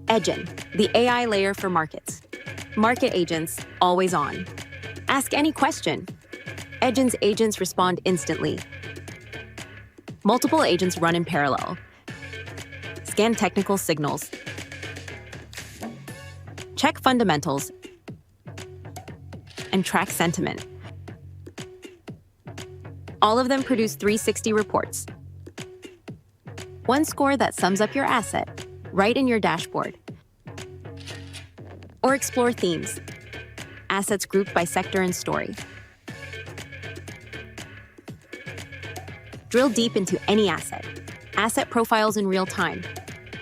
Edgen, the AI layer for markets. Market agents, always on. Ask any question. Edgen's agents respond instantly. Multiple agents run in parallel. Scan technical signals. Check fundamentals. And track sentiment. All of them produce 360 reports. One score that sums up your asset, right in your dashboard. Or explore themes. Assets grouped by sector and story. Drill deep into any asset. Asset profiles in real time.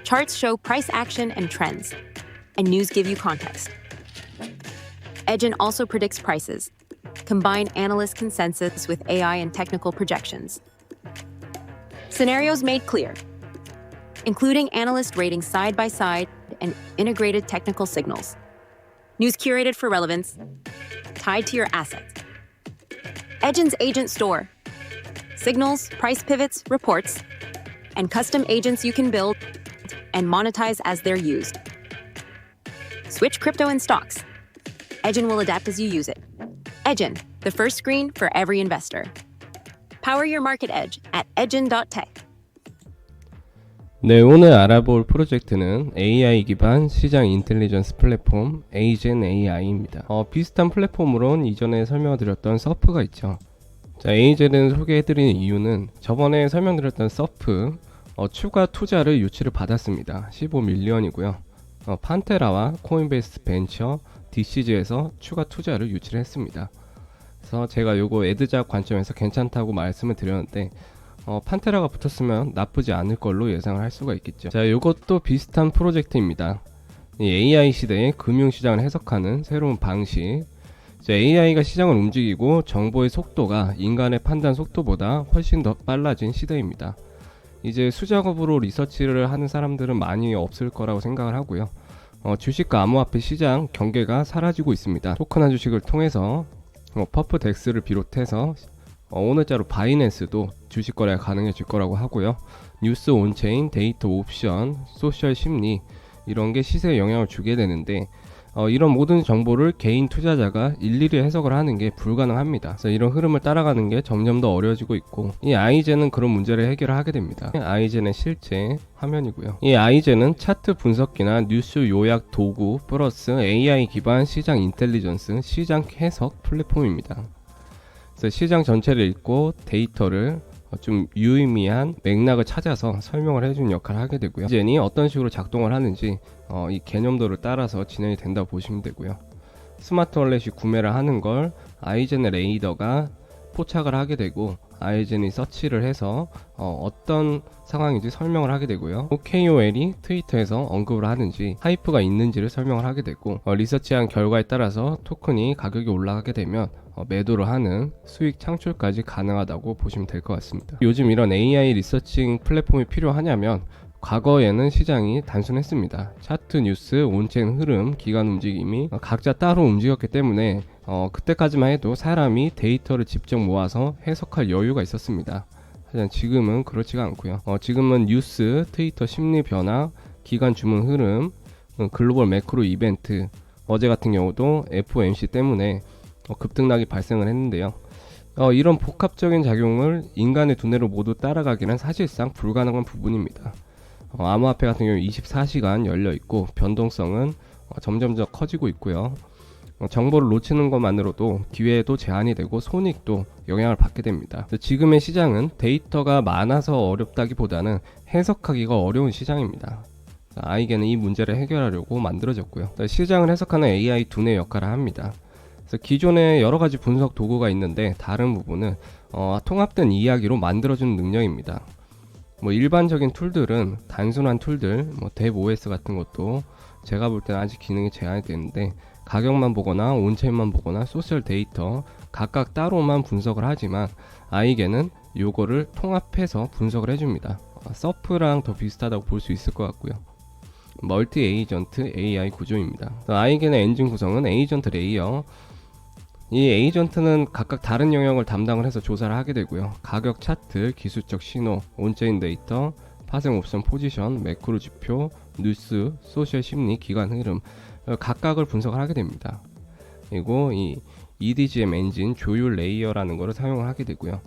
Charts show price action and trends. And news give you context. Edgen also predicts prices. Combine analyst consensus with AI and technical projections. Scenarios made clear, including analyst ratings side by side and integrated technical signals. News curated for relevance, tied to your assets. Edgen's agent store. Signals, price pivots, reports, and custom agents you can build and monetize as they're used. Switch crypto and stocks. Edgen will adapt as you use it. Edgen, the first screen for every investor. Power your market edge at edgen.tech. 네, 오늘 알아볼 프로젝트는 AI 기반 시장 인텔리전스 플랫폼 에이젠 AI입니다. 비슷한 플랫폼으론 이전에 설명드렸던 서프가 있죠. 자, 에이젠을 소개해드리는 이유는 저번에 설명드렸던 서프 추가 투자를 유치를 받았습니다. 15밀리언이고요. 판테라와 코인베이스 벤처, DCG에서 추가 투자를 유치를 했습니다. 그래서 제가 요거 에드작 관점에서 괜찮다고 말씀을 드렸는데 판테라가 붙었으면 나쁘지 않을 걸로 예상을 할 수가 있겠죠. 자, 요것도 비슷한 프로젝트입니다. 이 AI 시대의 금융시장을 해석하는 새로운 방식. 자, AI가 시장을 움직이고 정보의 속도가 인간의 판단 속도보다 훨씬 더 빨라진 시대입니다. 이제 수작업으로 리서치를 하는 사람들은 많이 없을 거라고 생각을 하고요. 주식과 암호화폐 시장 경계가 사라지고 있습니다. 토큰화 주식을 통해서 퍼프덱스를 비롯해서 오늘자로 바이낸스도 주식 거래가 가능해질 거라고 하고요. 뉴스 온체인, 데이터 옵션, 소셜 심리 이런 게 시세에 영향을 주게 되는데 이런 모든 정보를 개인 투자자가 일일이 해석을 하는 게 불가능합니다. 그래서 이런 흐름을 따라가는 게 점점 더 어려워지고 있고, 이 아이젠은 그런 문제를 해결을 하게 됩니다. 아이젠의 실제 화면이고요. 이 아이젠은 차트 분석기나 뉴스 요약 도구 플러스 AI 기반 시장 인텔리전스, 시장 해석 플랫폼입니다. 그래서 시장 전체를 읽고 데이터를 좀 유의미한 맥락을 찾아서 설명을 해주는 역할을 하게 되고요. 아이젠이 어떤 식으로 작동을 하는지 이 개념도를 따라서 진행이 된다고 보시면 되고요. 스마트 월렛이 구매를 하는 걸 아이젠의 레이더가 포착을 하게 되고 아이젠이 서치를 해서 어떤 상황인지 설명을 하게 되고요. KOL이 트위터에서 언급을 하는지 하이프가 있는지를 설명을 하게 되고 리서치한 결과에 따라서 토큰이 가격이 올라가게 되면 매도를 하는 수익 창출까지 가능하다고 보시면 될 것 같습니다. 요즘 이런 AI 리서칭 플랫폼이 필요하냐면 과거에는 시장이 단순했습니다. 차트, 뉴스, 온체인 흐름, 기간 움직임이 각자 따로 움직였기 때문에 그때까지만 해도 사람이 데이터를 직접 모아서 해석할 여유가 있었습니다. 하지만 지금은 그렇지가 않고요. 지금은 뉴스, 트위터 심리 변화, 기간 주문 흐름, 글로벌 매크로 이벤트, 어제 같은 경우도 FOMC 때문에 급등락이 발생을 했는데요. 이런 복합적인 작용을 인간의 두뇌로 모두 따라가기는 사실상 불가능한 부분입니다. 암호화폐 같은 경우 24시간 열려있고 변동성은 점점 더 커지고 있고요. 정보를 놓치는 것만으로도 기회도 제한이 되고 손익도 영향을 받게 됩니다. 지금의 시장은 데이터가 많아서 어렵다기보다는 해석하기가 어려운 시장입니다. 아이겐은 이 문제를 해결하려고 만들어졌고요. 시장을 해석하는 AI 두뇌 역할을 합니다. 그래서 기존에 여러가지 분석 도구가 있는데 다른 부분은 통합된 이야기로 만들어주는 능력입니다. 일반적인 툴들은 단순한 툴들, 뎨브OS 같은 것도 제가 볼 때는 아직 기능이 제한이 되는데 가격만 보거나 온체인만 보거나 소셜 데이터 각각 따로만 분석을 하지만 아이겐은 요거를 통합해서 분석을 해줍니다. 서프랑 더 비슷하다고 볼 수 있을 것 같고요. 멀티 에이전트 AI 구조입니다. 아이겐의 엔진 구성은 에이전트 레이어. 이 에이전트는 각각 다른 영역을 담당을 해서 조사를 하게 되고요. 가격 차트, 기술적 신호, 온체인 데이터, 파생 옵션 포지션, 매크로 지표, 뉴스, 소셜 심리, 기관 흐름 각각을 분석을 하게 됩니다. 그리고 이 EDGM 엔진 조율 레이어라는 것을 사용을 하게 되고요.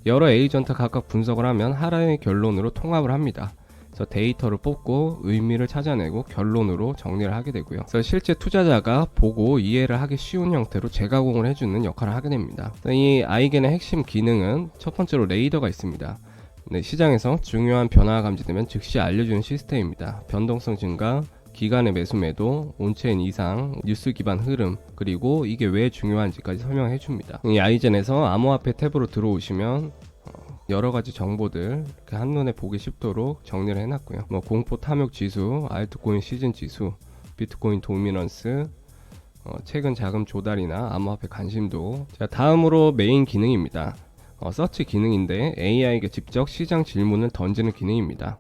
여러 에이전트 각각 분석을 하면 하나의 결론으로 통합을 합니다. 그래서 데이터를 뽑고 의미를 찾아내고 결론으로 정리를 하게 되고요. 그래서 실제 투자자가 보고 이해를 하기 쉬운 형태로 재가공을 해주는 역할을 하게 됩니다. 이 아이겐의 핵심 기능은 첫 번째로 레이더가 있습니다. 네, 시장에서 중요한 변화가 감지되면 즉시 알려주는 시스템입니다. 변동성 증가, 기간의 매수 매도, 온체인 이상, 뉴스 기반 흐름, 그리고 이게 왜 중요한지까지 설명해 줍니다. 이 아이젠에서 암호화폐 탭으로 들어오시면 여러가지 정보들 이렇게 한눈에 보기 쉽도록 정리를 해놨고요. 뭐 공포 탐욕 지수, 알트코인 시즌 지수, 비트코인 도미넌스, 최근 자금 조달이나 암호화폐 관심도. 자, 다음으로 메인 기능입니다. 서치 기능인데 AI가 직접 시장 질문을 던지는 기능입니다.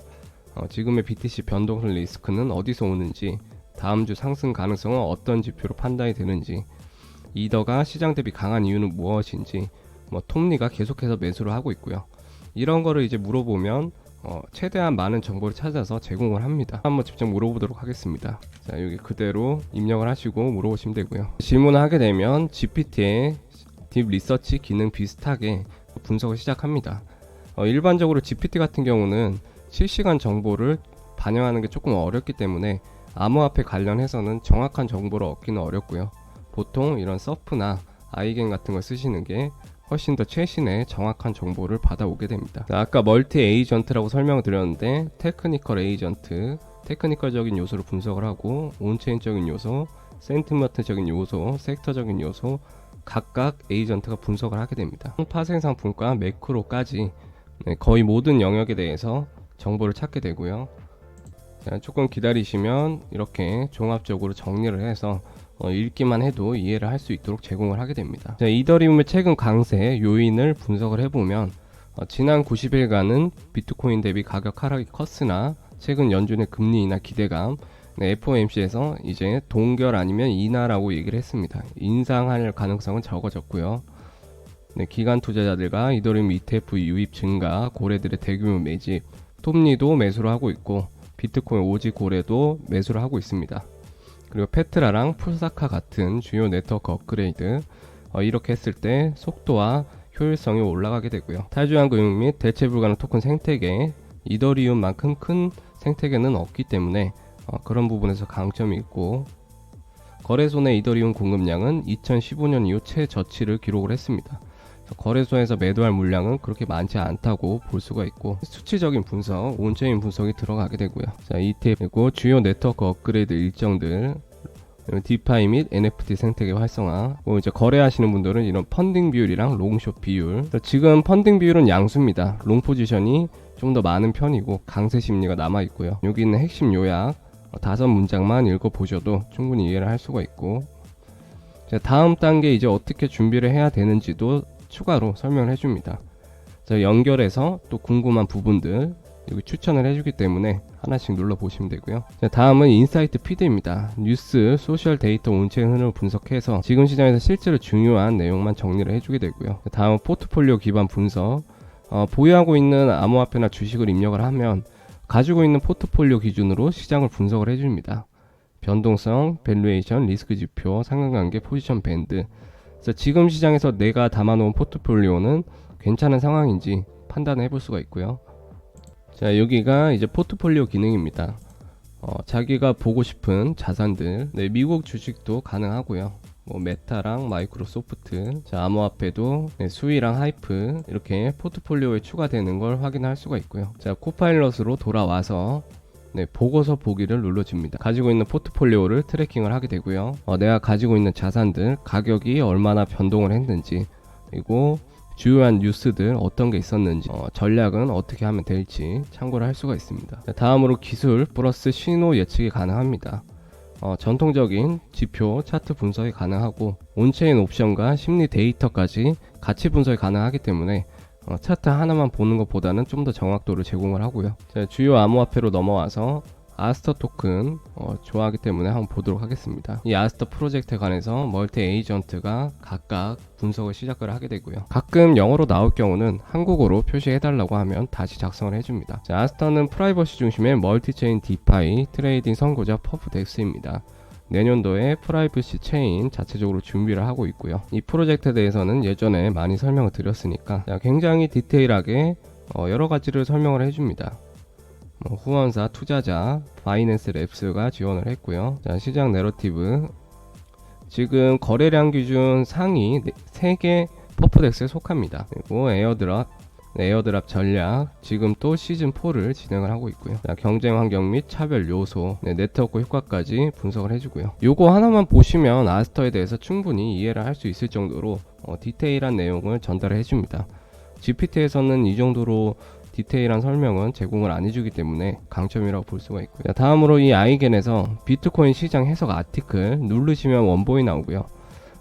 지금의 BTC 변동성 리스크는 어디서 오는지, 다음 주 상승 가능성은 어떤 지표로 판단이 되는지, 이더가 시장 대비 강한 이유는 무엇인지, 뭐 톱니가 계속해서 매수를 하고 있고요. 이런 거를 이제 물어보면 최대한 많은 정보를 찾아서 제공을 합니다. 한번 직접 물어보도록 하겠습니다. 자, 여기 그대로 입력을 하시고 물어보시면 되고요. 질문을 하게 되면 GPT의 딥 리서치 기능 비슷하게 분석을 시작합니다. 일반적으로 GPT 같은 경우는 실시간 정보를 반영하는 게 조금 어렵기 때문에 암호화폐 관련해서는 정확한 정보를 얻기는 어렵고요. 보통 이런 서프나 아이겐 같은 걸 쓰시는 게 훨씬 더 최신의 정확한 정보를 받아오게 됩니다. 아까 멀티 에이전트라고 설명을 드렸는데 테크니컬 에이전트, 테크니컬적인 요소를 분석을 하고 온체인적인 요소, 센티먼트적인 요소, 섹터적인 요소 각각 에이전트가 분석을 하게 됩니다. 파생 상품과 매크로까지 거의 모든 영역에 대해서 정보를 찾게 되고요. 자, 조금 기다리시면 이렇게 종합적으로 정리를 해서 읽기만 해도 이해를 할 수 있도록 제공을 하게 됩니다. 자, 이더리움의 최근 강세 요인을 분석을 해보면 지난 90일간은 비트코인 대비 가격 하락이 컸으나 최근 연준의 금리 인하 기대감, FOMC에서 이제 동결 아니면 인하라고 얘기를 했습니다. 인상할 가능성은 적어졌고요. 기관 투자자들과 이더리움 ETF 유입 증가, 고래들의 대규모 매집, 톱니도 매수를 하고 있고 비트코인 오지 고래도 매수를 하고 있습니다. 그리고 페트라랑 풀사카 같은 주요 네트워크 업그레이드, 이렇게 했을 때 속도와 효율성이 올라가게 되고요. 탈주한 금융 및 대체 불가능 토큰 생태계, 이더리움만큼 큰 생태계는 없기 때문에 그런 부분에서 강점이 있고, 거래소 내 이더리움 공급량은 2015년 이후 최저치를 기록을 했습니다. 거래소에서 매도할 물량은 그렇게 많지 않다고 볼 수가 있고, 수치적인 분석, 온체인 분석이 들어가게 되고요. 자, ETF 그리고 주요 네트워크 업그레이드 일정들, 디파이 및 NFT 생태계 활성화, 뭐 이제 거래하시는 분들은 이런 펀딩 비율이랑 롱숏 비율. 지금 펀딩 비율은 양수입니다. 롱 포지션이 좀 더 많은 편이고 강세 심리가 남아 있고요. 여기 있는 핵심 요약 5문장만 읽어보셔도 충분히 이해를 할 수가 있고, 자, 다음 단계 이제 어떻게 준비를 해야 되는지도 추가로 설명을 해줍니다. 자, 연결해서 또 궁금한 부분들 여기 추천을 해주기 때문에 하나씩 눌러보시면 되고요. 자, 다음은 인사이트 피드입니다. 뉴스, 소셜 데이터 온체인 흐름을 분석해서 지금 시장에서 실제로 중요한 내용만 정리를 해주게 되고요. 자, 다음은 포트폴리오 기반 분석. 보유하고 있는 암호화폐나 주식을 입력을 하면 가지고 있는 포트폴리오 기준으로 시장을 분석을 해줍니다. 변동성, 밸류에이션, 리스크 지표, 상관관계, 포지션 밴드. 그래서 지금 시장에서 내가 담아놓은 포트폴리오는 괜찮은 상황인지 판단해 볼 수가 있고요. 자, 여기가 이제 포트폴리오 기능입니다. 자기가 보고 싶은 자산들, 미국 주식도 가능하고요. 뭐 메타랑 마이크로소프트, 자, 암호화폐도 수위랑 하이프 이렇게 포트폴리오에 추가되는 걸 확인할 수가 있고요. 자, 코파일럿으로 돌아와서 보고서 보기를 눌러줍니다. 가지고 있는 포트폴리오를 트래킹을 하게 되고요. 내가 가지고 있는 자산들 가격이 얼마나 변동을 했는지, 그리고 주요한 뉴스들 어떤 게 있었는지, 전략은 어떻게 하면 될지 참고를 할 수가 있습니다. 자, 다음으로 기술 플러스 신호 예측이 가능합니다. 전통적인 지표 차트 분석이 가능하고 온체인 옵션과 심리 데이터까지 같이 분석이 가능하기 때문에 차트 하나만 보는 것보다는 좀 더 정확도를 제공을 하고요. 자, 주요 암호화폐로 넘어와서 아스터 토큰 좋아하기 때문에 한번 보도록 하겠습니다. 이 아스터 프로젝트에 관해서 멀티 에이전트가 각각 분석을 시작을 하게 되고요. 가끔 영어로 나올 경우는 한국어로 표시해달라고 하면 다시 작성을 해줍니다. 자, 아스터는 프라이버시 중심의 멀티체인 디파이 트레이딩 선구자 퍼프덱스입니다. 내년도에 프라이버시 체인 자체적으로 준비를 하고 있고요. 이 프로젝트에 대해서는 예전에 많이 설명을 드렸으니까 굉장히 디테일하게 여러 가지를 설명을 해줍니다. 후원사, 투자자, 바이낸스 랩스가 지원을 했고요. 자, 시장 내러티브. 지금 거래량 기준 상위 3개 퍼프덱스에 속합니다. 그리고 에어드랍 전략, 지금 또 시즌4를 진행을 하고 있고요. 자, 경쟁 환경 및 차별 요소, 네트워크 효과까지 분석을 해주고요. 요거 하나만 보시면 아스터에 대해서 충분히 이해를 할 수 있을 정도로 디테일한 내용을 전달을 해줍니다. GPT에서는 이 정도로 디테일한 설명은 제공을 안 해주기 때문에 강점이라고 볼 수가 있고요. 자, 다음으로 이 아이겐에서 비트코인 시장 해석 아티클 누르시면 원본이 나오고요.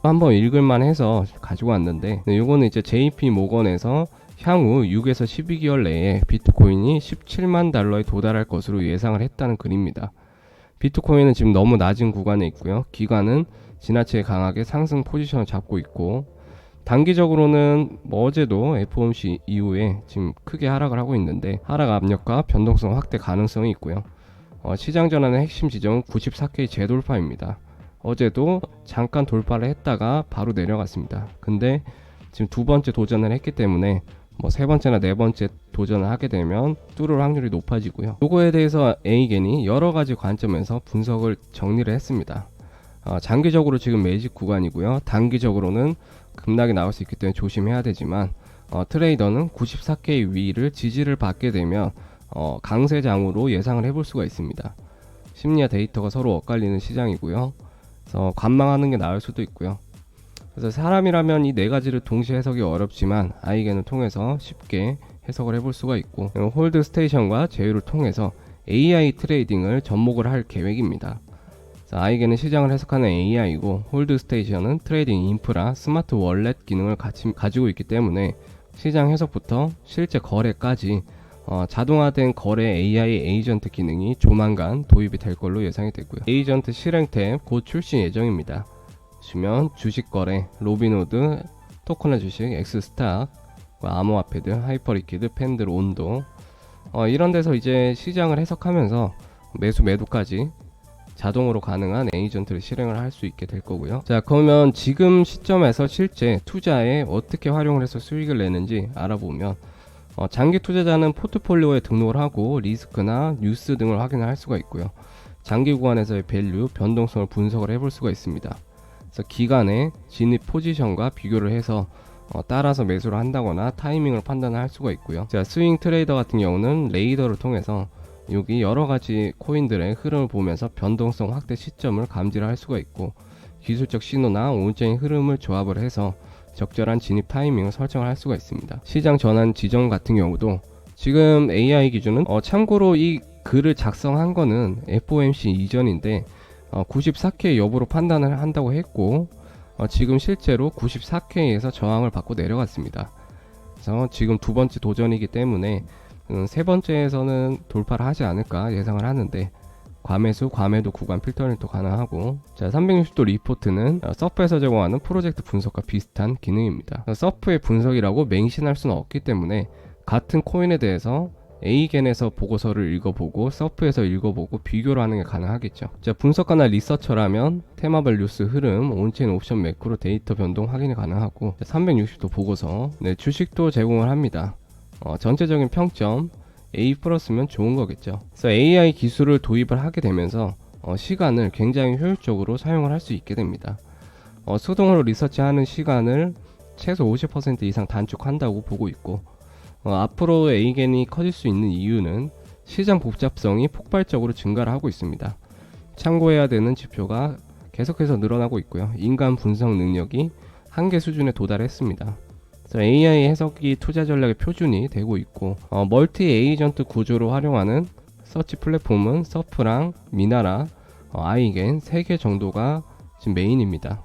한번 읽을만 해서 가지고 왔는데, 요거는 이제 JP 모건에서 향후 6에서 12개월 내에 비트코인이 17만 달러에 도달할 것으로 예상을 했다는 글입니다. 비트코인은 지금 너무 낮은 구간에 있고요. 기관은 지나치게 강하게 상승 포지션을 잡고 있고, 단기적으로는 어제도 FOMC 이후에 지금 크게 하락을 하고 있는데, 하락 압력과 변동성 확대 가능성이 있고요. 시장 전환의 핵심 지점은 94K 재돌파입니다. 어제도 잠깐 돌파를 했다가 바로 내려갔습니다. 근데 지금 두 번째 도전을 했기 때문에 세 번째나 네 번째 도전을 하게 되면 뚫을 확률이 높아지고요. 요거에 대해서 에이겐이 여러 가지 관점에서 분석을 정리를 했습니다. 장기적으로 지금 매직 구간이고요. 단기적으로는 급락이 나올 수 있기 때문에 조심해야 되지만, 트레이더는 94K 위를 지지를 받게 되면 강세장으로 예상을 해볼 수가 있습니다. 심리와 데이터가 서로 엇갈리는 시장이고요. 그래서 관망하는 게 나을 수도 있고요. 그래서 사람이라면 이 네 가지를 동시에 해석이 어렵지만 아이겐을 통해서 쉽게 해석을 해볼 수가 있고, 홀드 스테이션과 제휴를 통해서 AI 트레이딩을 접목을 할 계획입니다. 아이겐은 시장을 해석하는 AI이고, 홀드 스테이션은 트레이딩 인프라, 스마트 월렛 기능을 같이 가지고 있기 때문에 시장 해석부터 실제 거래까지 자동화된 거래 AI 에이전트 기능이 조만간 도입이 될 걸로 예상이 되고요. 에이전트 실행 탭 곧 출시 예정입니다. 보시면 주식 거래, 로비노드, 토큰화 주식, 엑스스탁, 암호화폐드, 하이퍼리퀴드, 팬들, 온도, 이런 데서 이제 시장을 해석하면서 매도까지 자동으로 가능한 에이전트를 실행을 할 수 있게 될 거고요. 자, 그러면 지금 시점에서 실제 투자에 어떻게 활용을 해서 수익을 내는지 알아보면, 장기 투자자는 포트폴리오에 등록을 하고 리스크나 뉴스 등을 확인을 할 수가 있고요. 장기 구간에서의 밸류, 변동성을 분석을 해볼 수가 있습니다. 그래서 기간의 진입 포지션과 비교를 해서 따라서 매수를 한다거나 타이밍을 판단할 수가 있고요. 자, 스윙 트레이더 같은 경우는 레이더를 통해서 여기 여러가지 코인들의 흐름을 보면서 변동성 확대 시점을 감지를 할 수가 있고, 기술적 신호나 온체인 흐름을 조합을 해서 적절한 진입 타이밍을 설정을 할 수가 있습니다. 시장 전환 지점 같은 경우도 지금 AI 기준은 참고로 이 글을 작성한 거는 FOMC 이전인데 94K 여부로 판단을 한다고 했고, 지금 실제로 94K에서 저항을 받고 내려갔습니다. 그래서 지금 두 번째 도전이기 때문에 세 번째에서는 돌파를 하지 않을까 예상을 하는데, 과매도 구간 필터링도 가능하고, 자, 360도 리포트는 서프에서 제공하는 프로젝트 분석과 비슷한 기능입니다. 서프의 분석이라고 맹신할 수는 없기 때문에 같은 코인에 대해서 에이겐에서 보고서를 읽어보고 서프에서 읽어보고 비교를 하는 게 가능하겠죠. 자, 분석가나 리서처라면 테마별 뉴스 흐름, 온체인 옵션 매크로 데이터 변동 확인이 가능하고, 360도 보고서, 주식도 제공을 합니다. 전체적인 평점 A+면 좋은 거겠죠. 그래서 AI 기술을 도입을 하게 되면서 시간을 굉장히 효율적으로 사용을 할 수 있게 됩니다. 수동으로 리서치하는 시간을 최소 50% 이상 단축한다고 보고 있고, 앞으로 에이겐이 커질 수 있는 이유는 시장 복잡성이 폭발적으로 증가를 하고 있습니다. 참고해야 되는 지표가 계속해서 늘어나고 있고요. 인간 분석 능력이 한계 수준에 도달했습니다. AI 해석이 투자 전략의 표준이 되고 있고, 멀티 에이전트 구조로 활용하는 서치 플랫폼은 서프랑 미나라, 아이겐 3개 정도가 지금 메인입니다.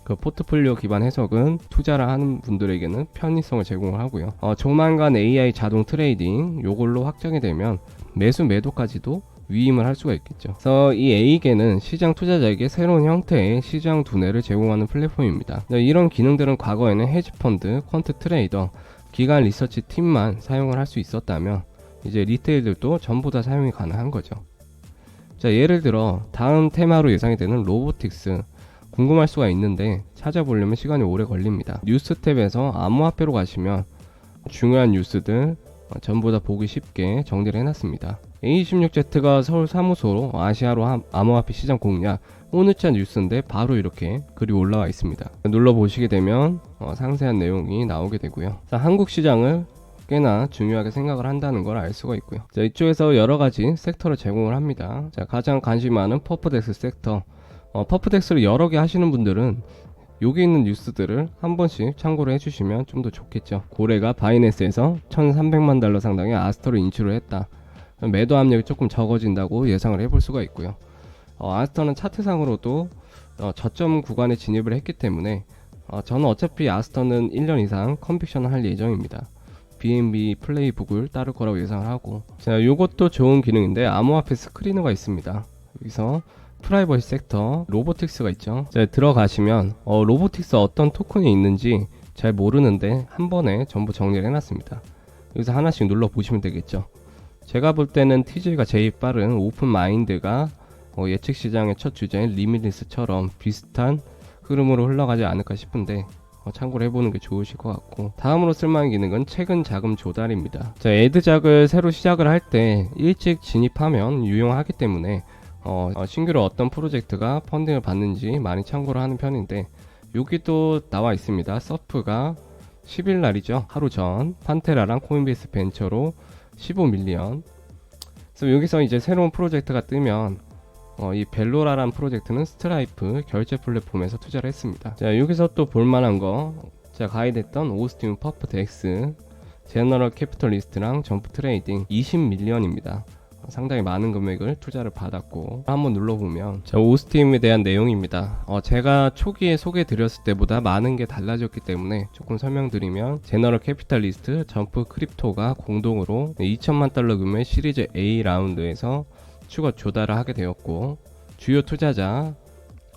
그 포트폴리오 기반 해석은 투자를 하는 분들에게는 편의성을 제공을 하고요. 조만간 AI 자동 트레이딩 요걸로 확정이 되면 매수 매도까지도 위임을 할 수가 있겠죠. 그래서 이 A계는 시장 투자자에게 새로운 형태의 시장 두뇌를 제공하는 플랫폼입니다. 이런 기능들은 과거에는 헤지펀드, 퀀트 트레이더, 기관 리서치 팀만 사용을 할 수 있었다면 이제 리테일들도 전부 다 사용이 가능한 거죠. 자, 예를 들어 다음 테마로 예상이 되는 로보틱스, 궁금할 수가 있는데 찾아보려면 시간이 오래 걸립니다. 뉴스 탭에서 암호화폐로 가시면 중요한 뉴스들 전부 다 보기 쉽게 정리를 해놨습니다. A26Z가 서울 사무소로 아시아로 암호화폐 시장 공략, 오늘자 뉴스인데 바로 이렇게 글이 올라와 있습니다. 눌러보시게 되면 상세한 내용이 나오게 되고요. 자, 한국 시장을 꽤나 중요하게 생각을 한다는 걸 알 수가 있고요. 자, 이쪽에서 여러가지 섹터를 제공을 합니다. 자, 가장 관심 많은 퍼프덱스 섹터, 퍼프덱스를 여러 개 하시는 분들은 여기 있는 뉴스들을 한 번씩 참고를 해주시면 좀 더 좋겠죠. 고래가 바이낸스에서 1300만 달러 상당의 아스터를 인출을 했다. 매도 압력이 조금 적어진다고 예상을 해볼 수가 있고요. 아스터는 차트상으로도 저점 구간에 진입을 했기 때문에 저는 어차피 아스터는 1년 이상 컨빅션을 할 예정입니다. BNB 플레이북을 따를 거라고 예상을 하고, 자, 요것도 좋은 기능인데 암호화폐 스크리너가 있습니다. 여기서 프라이버시 섹터, 로보틱스가 있죠. 자, 들어가시면 로보틱스 어떤 토큰이 있는지 잘 모르는데 한 번에 전부 정리를 해놨습니다. 여기서 하나씩 눌러보시면 되겠죠. 제가 볼 때는 TJ가 제일 빠른 오픈마인드가 예측 시장의 첫 주제인 리미리스처럼 비슷한 흐름으로 흘러가지 않을까 싶은데 참고를 해보는 게 좋으실 것 같고, 다음으로 쓸만한 기능은 최근 자금 조달입니다. 자, 애드작을 새로 시작을 할 때 일찍 진입하면 유용하기 때문에 신규로 어떤 프로젝트가 펀딩을 받는지 많이 참고를 하는 편인데, 여기도 나와 있습니다. 서프가 10일 날이죠. 하루 전 판테라랑 코인베이스 벤처로 15밀리언. 그래서 여기서 이제 새로운 프로젝트가 뜨면 이 벨로라란 프로젝트는 스트라이프 결제 플랫폼에서 투자를 했습니다. 자, 여기서 또 볼만한 거, 제가 가이드했던 오스틴 퍼프덱스, 제너럴 캐피털리스트랑 점프 트레이딩 20밀리언입니다. 상당히 많은 금액을 투자를 받았고, 한번 눌러보면 자, 오스팀에 대한 내용입니다. 제가 초기에 소개해 드렸을 때보다 많은 게 달라졌기 때문에 조금 설명드리면, 제너럴 캐피탈리스트, 점프 크립토가 공동으로 2천만 달러 규모의 시리즈 A 라운드에서 추가 조달을 하게 되었고, 주요 투자자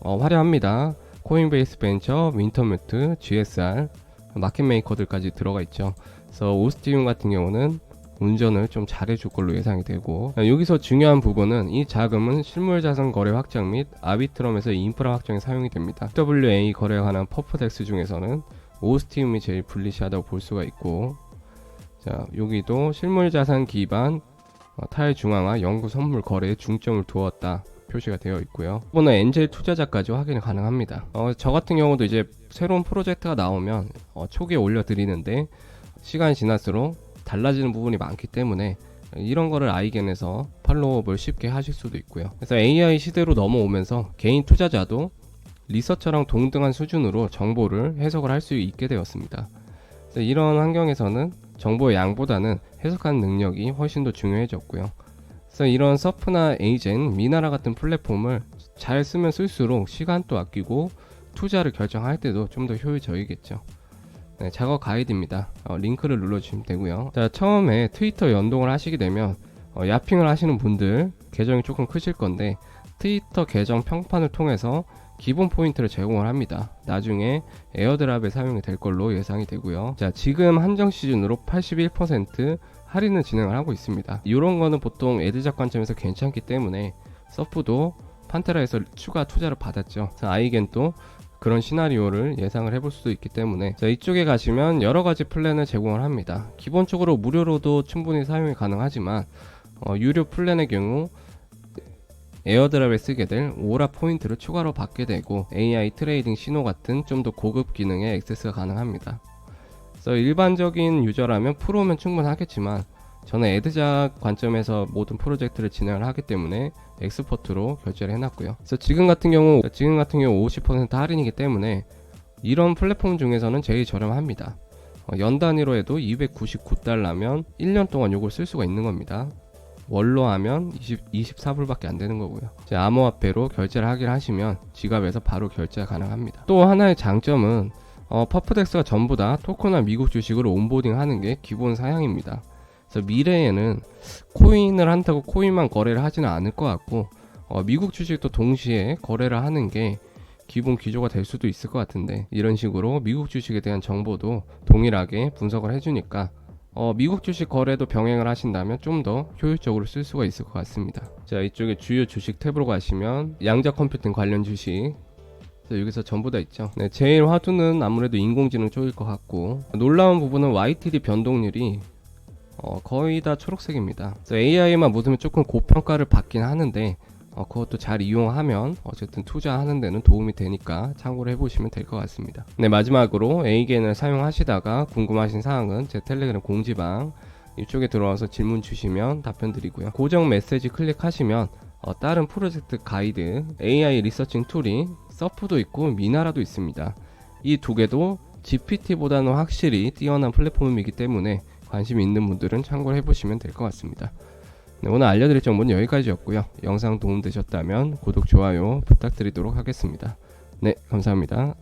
화려합니다. 코인베이스 벤처, 윈터뮤트, GSR, 마켓메이커들까지 들어가 있죠. 그래서 오스팀 같은 경우는 운전을 좀 잘해줄 걸로 예상이 되고, 여기서 중요한 부분은 이 자금은 실물자산 거래 확장 및 아비트럼에서 인프라 확장에 사용이 됩니다. WA 거래에 관한 퍼프덱스 중에서는 오스티움이 제일 불리시하다고 볼 수가 있고, 자, 여기도 실물자산 기반 탈중앙화 연구 선물 거래에 중점을 두었다 표시가 되어 있고요. 이번에 엔젤 투자자까지 확인이 가능합니다. 저 같은 경우도 이제 새로운 프로젝트가 나오면 초기에 올려드리는데, 시간이 지날수록 달라지는 부분이 많기 때문에 이런 거를 아이겐에서 팔로우업을 쉽게 하실 수도 있고요. 그래서 AI 시대로 넘어오면서 개인 투자자도 리서처랑 동등한 수준으로 정보를 해석을 할 수 있게 되었습니다. 그래서 이런 환경에서는 정보의 양보다는 해석하는 능력이 훨씬 더 중요해졌고요. 그래서 이런 서프나 에이젠, 미나라 같은 플랫폼을 잘 쓰면 쓸수록 시간도 아끼고 투자를 결정할 때도 좀 더 효율적이겠죠. 네, 작업 가이드입니다. 링크를 눌러주시면 되고요. 자, 처음에 트위터 연동을 하시게 되면 야핑을 하시는 분들 계정이 조금 크실 건데, 트위터 계정 평판을 통해서 기본 포인트를 제공을 합니다. 나중에 에어드랍에 사용이 될 걸로 예상이 되고요. 자, 지금 한정 시즌으로 81% 할인을 진행을 하고 있습니다. 이런 거는 보통 애드작 관점에서 괜찮기 때문에 서프도 판테라에서 추가 투자를 받았죠. 아이겐도 그런 시나리오를 예상을 해볼 수도 있기 때문에, 자, 이쪽에 가시면 여러가지 플랜을 제공을 합니다. 기본적으로 무료로도 충분히 사용이 가능하지만 유료 플랜의 경우 에어드랍에 쓰게 될 오라 포인트를 추가로 받게 되고, AI 트레이딩 신호 같은 좀 더 고급 기능에 액세스가 가능합니다. 그래서 일반적인 유저라면 프로면 충분하겠지만, 저는 애드작 관점에서 모든 프로젝트를 진행을 하기 때문에 엑스퍼트로 결제를 해놨고요. 그래서 지금 같은 경우 50% 할인이기 때문에 이런 플랫폼 중에서는 제일 저렴합니다. 연 단위로 해도 299달러면 1년 동안 이걸 쓸 수가 있는 겁니다. 월로 하면 24불밖에 안 되는 거고요. 암호화폐로 결제를 하긴 하시면 지갑에서 바로 결제가 가능합니다. 또 하나의 장점은 퍼프덱스가 전부 다 토큰화 미국 주식으로 온보딩 하는 게 기본 사양입니다. 그래서 미래에는 코인을 한다고 코인만 거래를 하지는 않을 것 같고 미국 주식도 동시에 거래를 하는 게 기본 기조가 될 수도 있을 것 같은데, 이런 식으로 미국 주식에 대한 정보도 동일하게 분석을 해주니까 미국 주식 거래도 병행을 하신다면 좀 더 효율적으로 쓸 수가 있을 것 같습니다. 자, 이쪽에 주요 주식 탭으로 가시면 양자 컴퓨팅 관련 주식, 여기서 전부 다 있죠. 네, 제일 화두는 아무래도 인공지능 쪽일 것 같고, 놀라운 부분은 YTD 변동률이 거의 다 초록색입니다. AI만 묻으면 조금 고평가를 받긴 하는데 그것도 잘 이용하면 어쨌든 투자하는 데는 도움이 되니까 참고를 해보시면 될 것 같습니다. 네, 마지막으로 에이겐을 사용하시다가 궁금하신 사항은 제 텔레그램 공지방 이쪽에 들어와서 질문 주시면 답변 드리고요. 고정 메시지 클릭하시면 다른 프로젝트 가이드, AI 리서칭 툴이 서프도 있고 미나라도 있습니다. 이 두 개도 GPT보다는 확실히 뛰어난 플랫폼이기 때문에 관심 있는 분들은 참고를 해보시면 될 것 같습니다. 네, 오늘 알려드릴 정보는 여기까지였고요. 영상 도움되셨다면 구독, 좋아요 부탁드리도록 하겠습니다. 네, 감사합니다.